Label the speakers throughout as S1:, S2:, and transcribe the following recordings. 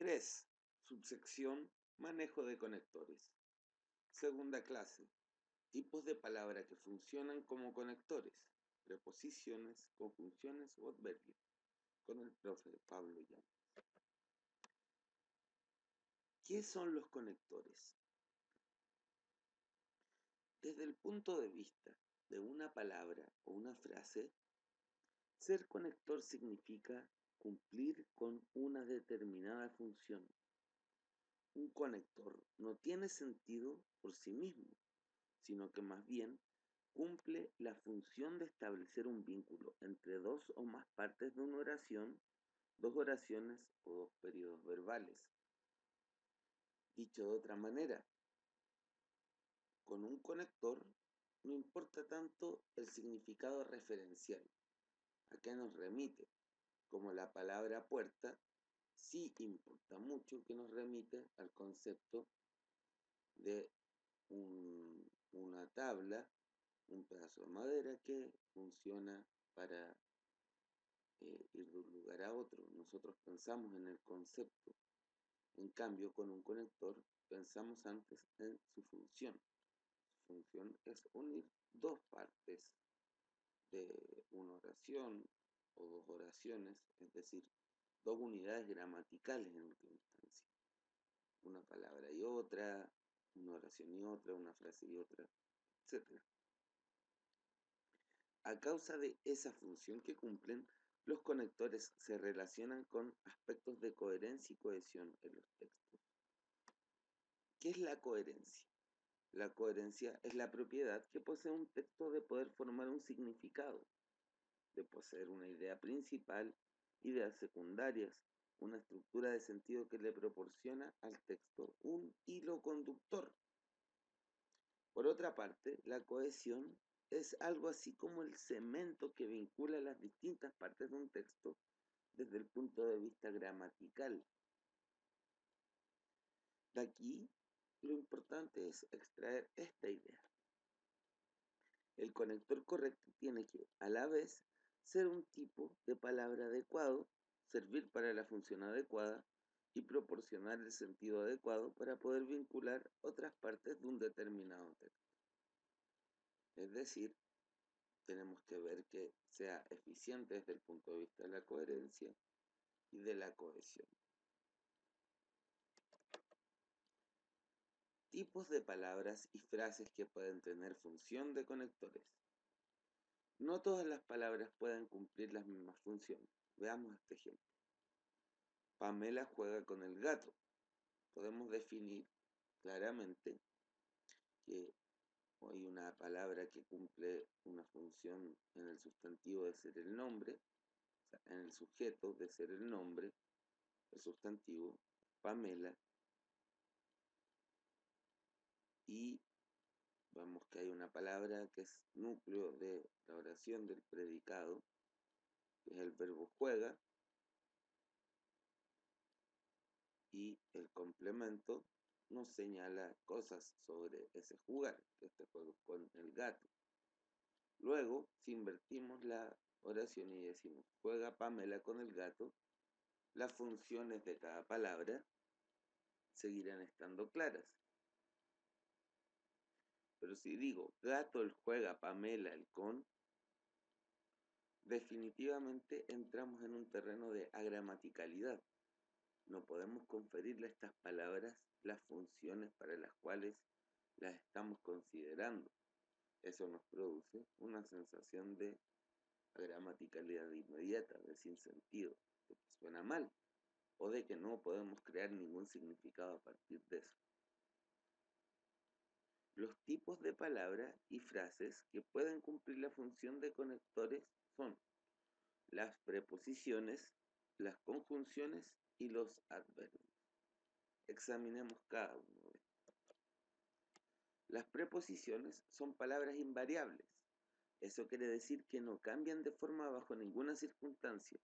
S1: 3. Subsección Manejo de conectores. Segunda clase. Tipos de palabras que funcionan como conectores. Preposiciones, conjunciones o adverbios. Con el profe Pablo Llanes. ¿Qué son los conectores? Desde el punto de vista de una palabra o una frase, ser conector significa cumplir con una determinada función. Un conector no tiene sentido por sí mismo, sino que más bien cumple la función de establecer un vínculo entre dos o más partes de una oración, dos oraciones o dos periodos verbales. Dicho de otra manera, con un conector no importa tanto el significado referencial, a qué nos remite, como la palabra puerta, sí importa mucho que nos remite al concepto de una tabla, un pedazo de madera que funciona para ir de un lugar a otro. Nosotros pensamos en el concepto. En cambio, con un conector pensamos antes en su función. Su función es unir dos partes de una oración o dos oraciones, es decir, dos unidades gramaticales en última instancia. Una palabra y otra, una oración y otra, una frase y otra, etc. A causa de esa función que cumplen, los conectores se relacionan con aspectos de coherencia y cohesión en los textos. ¿Qué es la coherencia? La coherencia es la propiedad que posee un texto de poder formar un significado, de poseer una idea principal, ideas secundarias, una estructura de sentido que le proporciona al texto un hilo conductor. Por otra parte, la cohesión es algo así como el cemento que vincula las distintas partes de un texto desde el punto de vista gramatical. De aquí, lo importante es extraer esta idea. El conector correcto tiene que, a la vez, ser un tipo de palabra adecuado, servir para la función adecuada y proporcionar el sentido adecuado para poder vincular otras partes de un determinado texto. Es decir, tenemos que ver que sea eficiente desde el punto de vista de la coherencia y de la cohesión. Tipos de palabras y frases que pueden tener función de conectores. No todas las palabras pueden cumplir las mismas funciones. Veamos este ejemplo. Pamela juega con el gato. Podemos definir claramente que hay una palabra que cumple una función en el sustantivo de ser el nombre, o sea, en el sujeto de ser el nombre, el sustantivo, Pamela, y vemos que hay una palabra que es núcleo de la oración del predicado, que es el verbo juega, y el complemento nos señala cosas sobre ese jugar, que este juego con el gato. Luego, si invertimos la oración y decimos juega Pamela con el gato, las funciones de cada palabra seguirán estando claras. Pero si digo gato el juega, Pamela el con, definitivamente entramos en un terreno de agramaticalidad. No podemos conferirle a estas palabras las funciones para las cuales las estamos considerando. Eso nos produce una sensación de agramaticalidad inmediata, de sinsentido, de que suena mal, o de que no podemos crear ningún significado a partir de eso. Los tipos de palabras y frases que pueden cumplir la función de conectores son las preposiciones, las conjunciones y los adverbios. Examinemos cada uno de estos. Las preposiciones son palabras invariables. Eso quiere decir que no cambian de forma bajo ninguna circunstancia.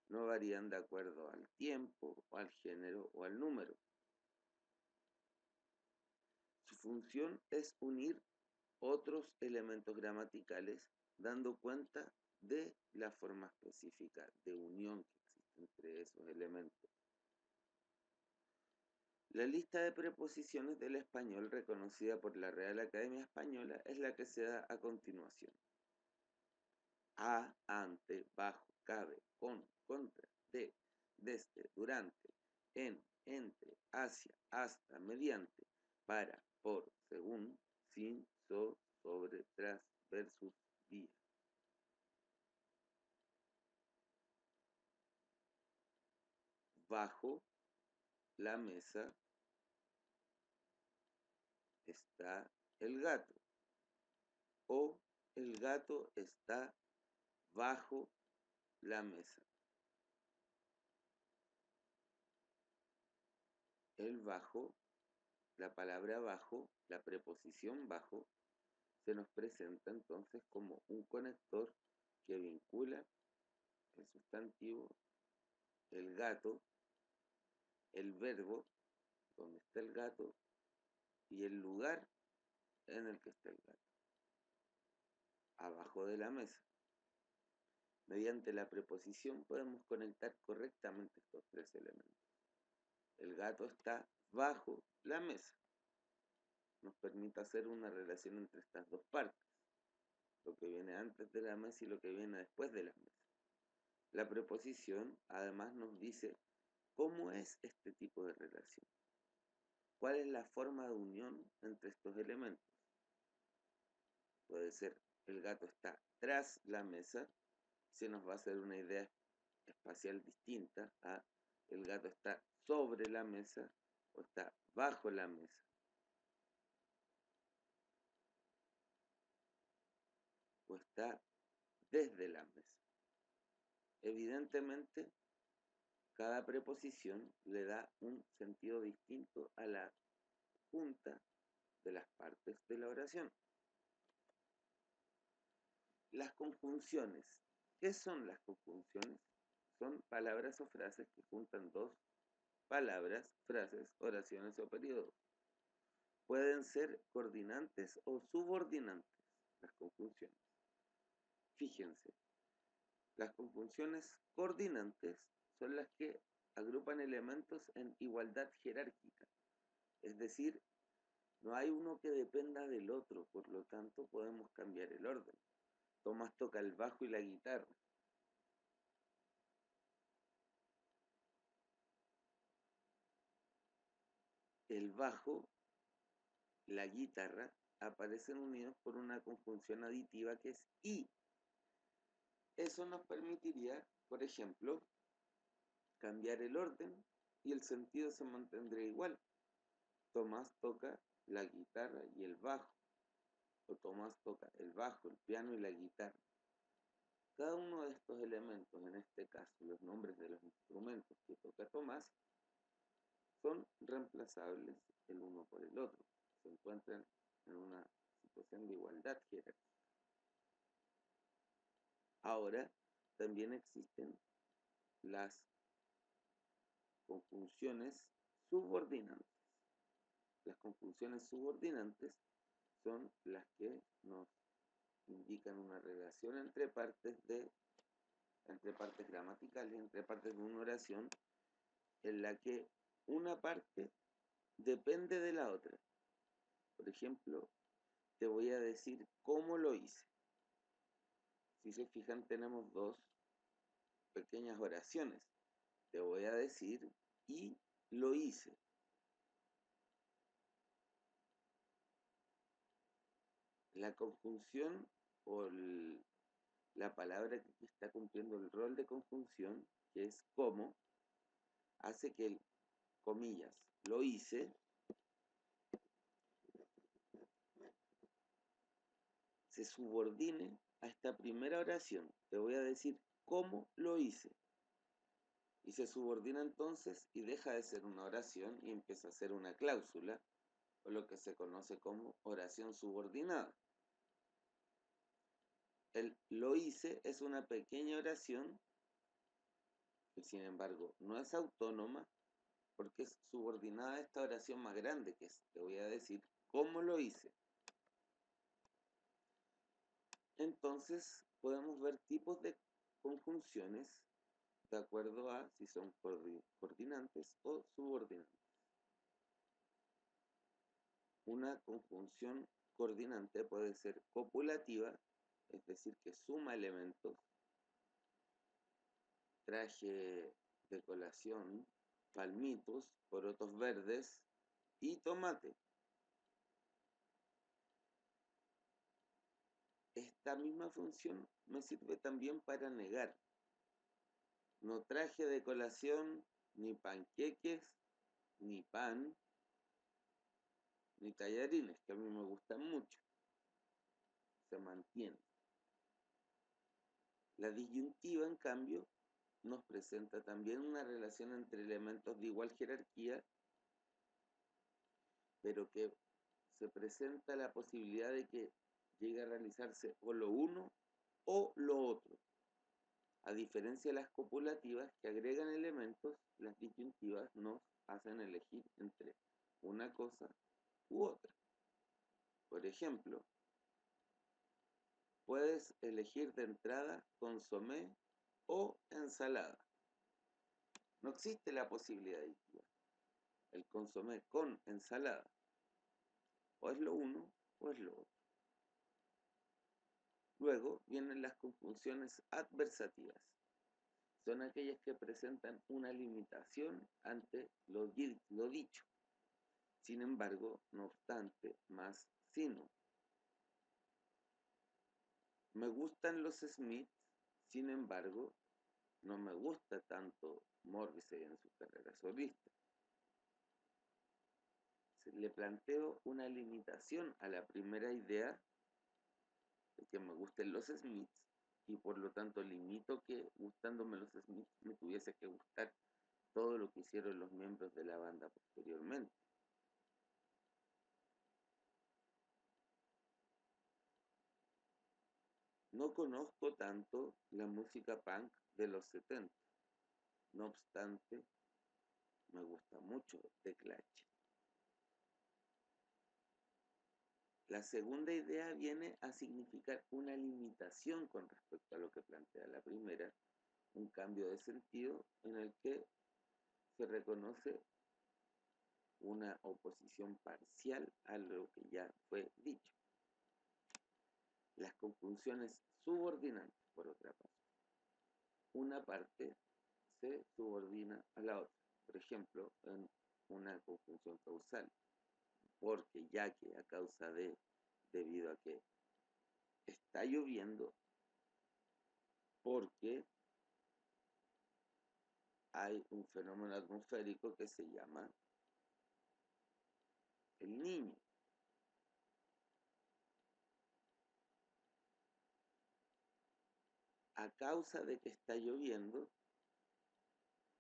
S1: No varían de acuerdo al tiempo, o al género o al número. Su función es unir otros elementos gramaticales dando cuenta de la forma específica de unión que existe entre esos elementos. La lista de preposiciones del español reconocida por la Real Academia Española es la que se da a continuación. A, ante, bajo, cabe, con, contra, de, desde, durante, en, entre, hacia, hasta, mediante, para, por, según, sin, sobre, tras, versus, vía. Bajo la mesa está el gato, o el gato está bajo la mesa. El bajo, la palabra bajo, la preposición bajo, se nos presenta entonces como un conector que vincula el sustantivo, el gato, el verbo, donde está el gato, y el lugar en el que está el gato, abajo de la mesa. Mediante la preposición podemos conectar correctamente estos tres elementos. El gato está bajo la mesa. Nos permite hacer una relación entre estas dos partes, lo que viene antes de la mesa y lo que viene después de la mesa. La preposición además nos dice cómo es este tipo de relación, cuál es la forma de unión entre estos elementos. Puede ser el gato está tras la mesa, se nos va a hacer una idea espacial distinta a el gato está sobre la mesa o está bajo la mesa. O está desde la mesa. Evidentemente, cada preposición le da un sentido distinto a la junta de las partes de la oración. Las conjunciones. ¿Qué son las conjunciones? Son palabras o frases que juntan dos palabras, frases, oraciones o periodos. Pueden ser coordinantes o subordinantes las conjunciones. Fíjense, las conjunciones coordinantes son las que agrupan elementos en igualdad jerárquica, es decir, no hay uno que dependa del otro, por lo tanto podemos cambiar el orden. Tomás toca el bajo y la guitarra. El bajo, la guitarra, aparecen unidos por una conjunción aditiva que es y. Eso nos permitiría, por ejemplo, cambiar el orden y el sentido se mantendría igual. Tomás toca la guitarra y el bajo, o Tomás toca el bajo, el piano y la guitarra. Cada uno de estos elementos, en este caso los nombres de los instrumentos que toca Tomás, son reemplazables el uno por el otro. Se encuentran en una situación de igualdad jerárquica. Ahora, también existen las conjunciones subordinantes. Las conjunciones subordinantes son las que nos indican una relación entre partes gramaticales, entre partes de una oración, en la que una parte depende de la otra. Por ejemplo, te voy a decir cómo lo hice. Si se fijan, tenemos dos pequeñas oraciones. Te voy a decir y lo hice. La conjunción o la palabra que está cumpliendo el rol de conjunción, que es cómo, hace que el, comillas, lo hice, se subordine a esta primera oración. Te voy a decir cómo lo hice. Y se subordina entonces y deja de ser una oración y empieza a ser una cláusula, o lo que se conoce como oración subordinada. El lo hice es una pequeña oración que sin embargo no es autónoma porque es subordinada a esta oración más grande que es, te voy a decir cómo lo hice. Entonces podemos ver tipos de conjunciones de acuerdo a si son coordinantes o subordinantes. Una conjunción coordinante puede ser copulativa, es decir, que suma elementos. Traje de colación, palmitos, porotos verdes y tomate. Esta misma función me sirve también para negar. No traje de colación ni panqueques, ni pan, ni tallarines, que a mí me gustan mucho. Se mantiene. La disyuntiva, en cambio, nos presenta también una relación entre elementos de igual jerarquía, pero que se presenta la posibilidad de que llegue a realizarse o lo uno o lo otro. A diferencia de las copulativas que agregan elementos, las disyuntivas nos hacen elegir entre una cosa u otra. Por ejemplo, puedes elegir de entrada consomé o ensalada. No existe la posibilidad de el consomé con ensalada. O es lo uno o es lo otro. Luego vienen las conjunciones adversativas. Son aquellas que presentan una limitación ante lo dicho. Sin embargo, no obstante, más sino. Me gustan los Smiths, sin embargo, no me gusta tanto Morrissey en su carrera solista. Le planteo una limitación a la primera idea de que me gusten los Smiths y por lo tanto limito que gustándome los Smiths me tuviese que gustar todo lo que hicieron los miembros de la banda posteriormente. No conozco tanto la música punk de los 70. No obstante, me gusta mucho The Clash. La segunda idea viene a significar una limitación con respecto a lo que plantea la primera, un cambio de sentido en el que se reconoce una oposición parcial a lo que ya fue dicho. Las conjunciones subordinantes, por otra parte. Una parte se subordina a la otra. Por ejemplo, en una conjunción causal. Porque, ya que, a causa de, debido a que está lloviendo, porque hay un fenómeno atmosférico que se llama el Niño. A causa de que está lloviendo,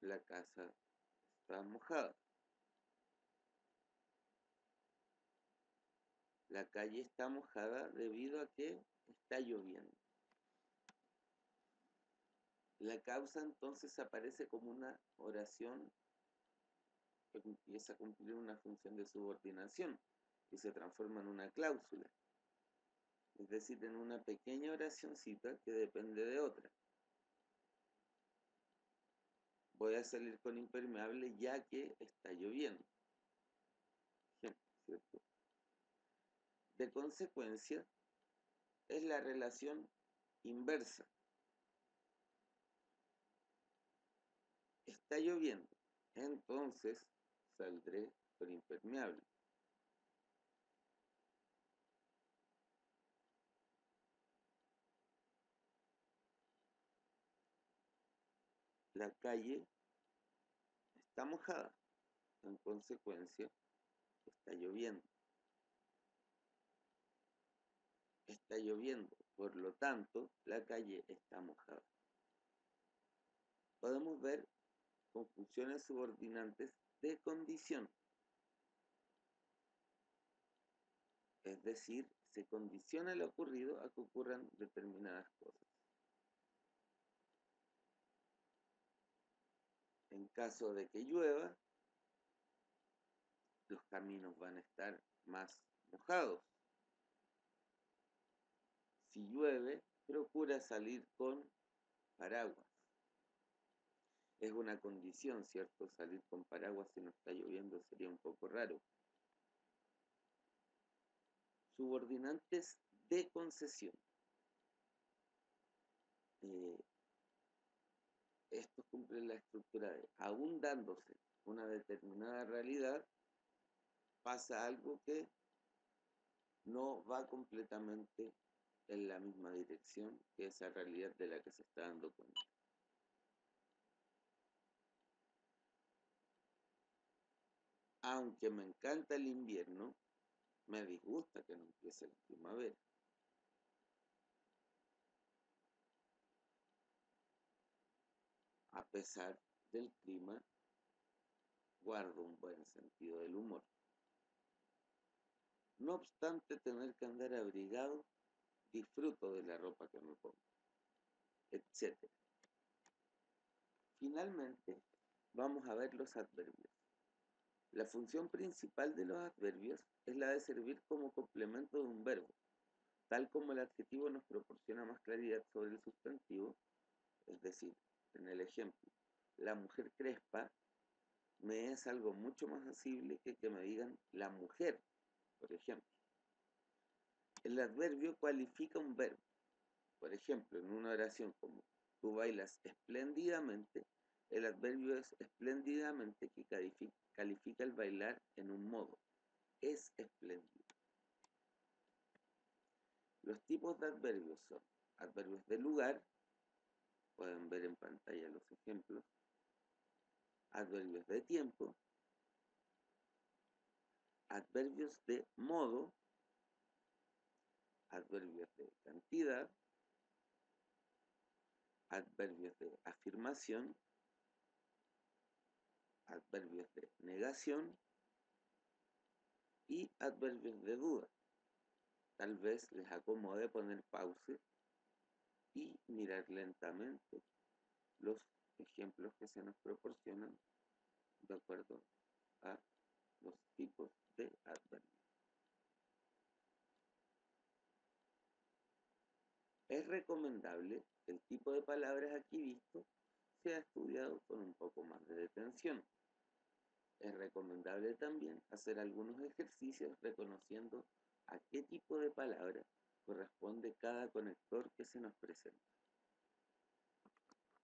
S1: la casa está mojada. La calle está mojada debido a que está lloviendo. La causa entonces aparece como una oración que empieza a cumplir una función de subordinación y se transforma en una cláusula. Es decir, en una pequeña oracioncita que depende de otra. Voy a salir con impermeable ya que está lloviendo. ¿Cierto? De consecuencia, es la relación inversa. Está lloviendo, entonces saldré con impermeable. La calle está mojada, en consecuencia, está lloviendo. Está lloviendo, por lo tanto, la calle está mojada. Podemos ver conjunciones subordinantes de condición. Es decir, se condiciona lo ocurrido a que ocurran determinadas cosas. En caso de que llueva, los caminos van a estar más mojados. Si llueve, procura salir con paraguas. Es una condición, ¿cierto? Salir con paraguas si no está lloviendo sería un poco raro. Subordinantes de concesión. Estos cumplen la estructura de, aún dándose una determinada realidad, pasa algo que no va completamente en la misma dirección que esa realidad de la que se está dando cuenta. Aunque me encanta el invierno, me disgusta que no empiece la primavera. A pesar del clima, guardo un buen sentido del humor. No obstante tener que andar abrigado, disfruto de la ropa que me pongo, etc. Finalmente, vamos a ver los adverbios. La función principal de los adverbios es la de servir como complemento de un verbo. Tal como el adjetivo nos proporciona más claridad sobre el sustantivo, es decir, en el ejemplo, la mujer crespa me es algo mucho más sensible que me digan la mujer, por ejemplo. El adverbio cualifica un verbo. Por ejemplo, en una oración como tú bailas espléndidamente, el adverbio es espléndidamente que califica el bailar en un modo. Es espléndido. Los tipos de adverbios son adverbios de lugar, pueden ver en pantalla los ejemplos, adverbios de tiempo, adverbios de modo, adverbios de cantidad, adverbios de afirmación, adverbios de negación y adverbios de duda. Tal vez les acomode poner pause y mirar lentamente los ejemplos que se nos proporcionan de acuerdo a los tipos de adverbios. Es recomendable que el tipo de palabras aquí visto sea estudiado con un poco más de detención. Es recomendable también hacer algunos ejercicios reconociendo a qué tipo de palabra corresponde cada conector que se nos presenta.